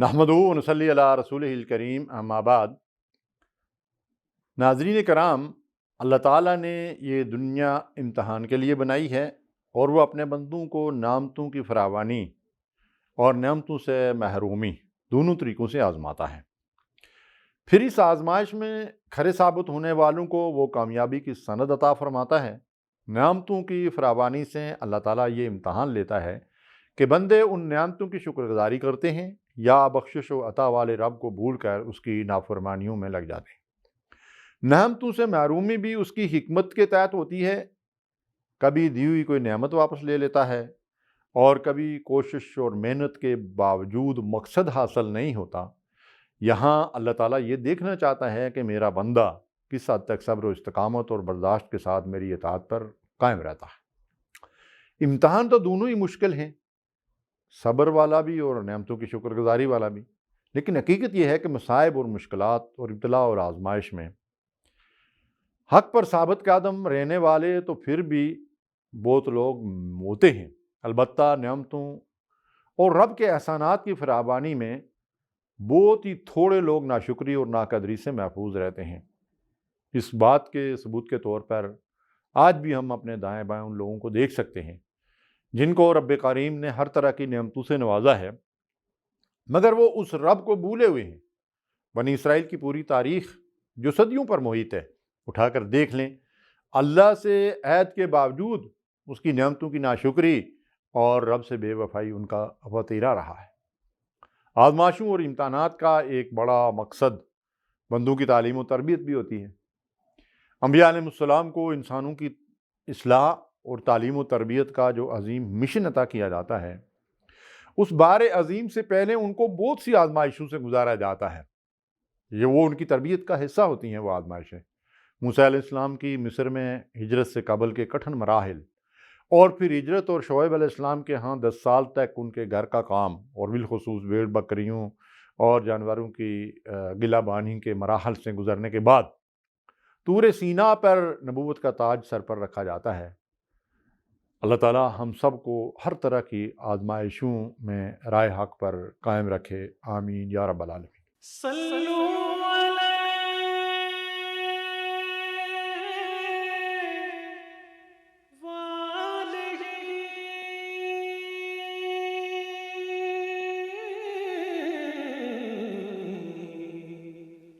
नहमदुहु व नसल्ली अला रसूलिहिल करीम, अम्मा बाद। नाज़रीन कराम, अल्लाह ताला ने ये दुनिया इम्तहान के लिए बनाई है और वो अपने बंदों को नेमतों की फरावानी और नेमतों से महरूमी दोनों तरीक़ों से आज़माता है। फिर इस आज़माइश में खरे साबित होने वालों को वो कामयाबी की सनद अता फ़रमाता है। नेमतों की फरावानी से अल्लाह ताला ये इम्तहान लेता है कि बंदे उन नेमतों की शुक्रगुज़ारी करते हैं या बख्शिश व अता वाले रब को भूल कर उसकी नाफरमानियों में लग जाते हैं। नेमतों से महरूमी भी उसकी हिकमत के तहत होती है। कभी दी हुई कोई नेमत वापस ले लेता है और कभी कोशिश और मेहनत के बावजूद मकसद हासिल नहीं होता। यहाँ अल्लाह ताला ये देखना चाहता है कि मेरा बंदा किस हद तक सब्र व इस्तिकामत और बर्दाश्त के साथ मेरी इताअत पर कायम रहता है। इम्तहान तो दोनों ही मुश्किल हैं, सब्र वाला भी और नेमतों की शुक्रगुजारी वाला भी। लेकिन हकीकत यह है कि मसाइब और मुश्किलात और इब्तला और आजमाइश में हक पर साबित कदम रहने वाले तो फिर भी बहुत लोग होते हैं। अलबत्ता नेमतों और रब के एहसानात की फरावानी में बहुत ही थोड़े लोग नाशुक्री और नाकदरी से महफूज रहते हैं। इस बात के सबूत के तौर पर आज भी हम अपने दाएं बाएं उन लोगों को देख सकते हैं जिनको रब करीम ने हर तरह की नेमतों से नवाजा है, मगर वो उस रब को भूले हुए हैं। बनी इसराइल की पूरी तारीख जो सदियों पर मोहित है, उठाकर देख लें। अल्लाह से ऐद के बावजूद उसकी नेमतों की नाशुक्री और रब से बेवफाई उनका वतीरा रहा है। आज़माइशों और इम्तहानात का एक बड़ा मकसद बंदों की तालीम और तरबियत भी होती है। अंबिया अलैहिस्सलाम को इंसानों की इस्लाह और तालीम और तरबियत का जो अजीम मिशन अता किया जाता है, उस बारे अजीम से पहले उनको बहुत सी आज़माइशों से गुजारा जाता है। ये वो उनकी तरबियत का हिस्सा होती हैं वो आज़माइशें। मूसा अलैहिस्सलाम की मिस्र में हिजरत से कबल के कठिन मराहिल और फिर हिजरत और शुएब अलैहिस्सलाम के यहाँ 10 साल तक उनके घर का काम और बिलखुसूस भेड़ बकरियों और जानवरों की गिलाबानी के मराहल से गुजरने के बाद तूरे सीना पर नबूवत का ताज सर पर रखा जाता है। अल्लाह ताला हम सब को हर तरह की आज़माइशों में राह हक पर कायम रखे। आमीन या रब्बल आलमीन।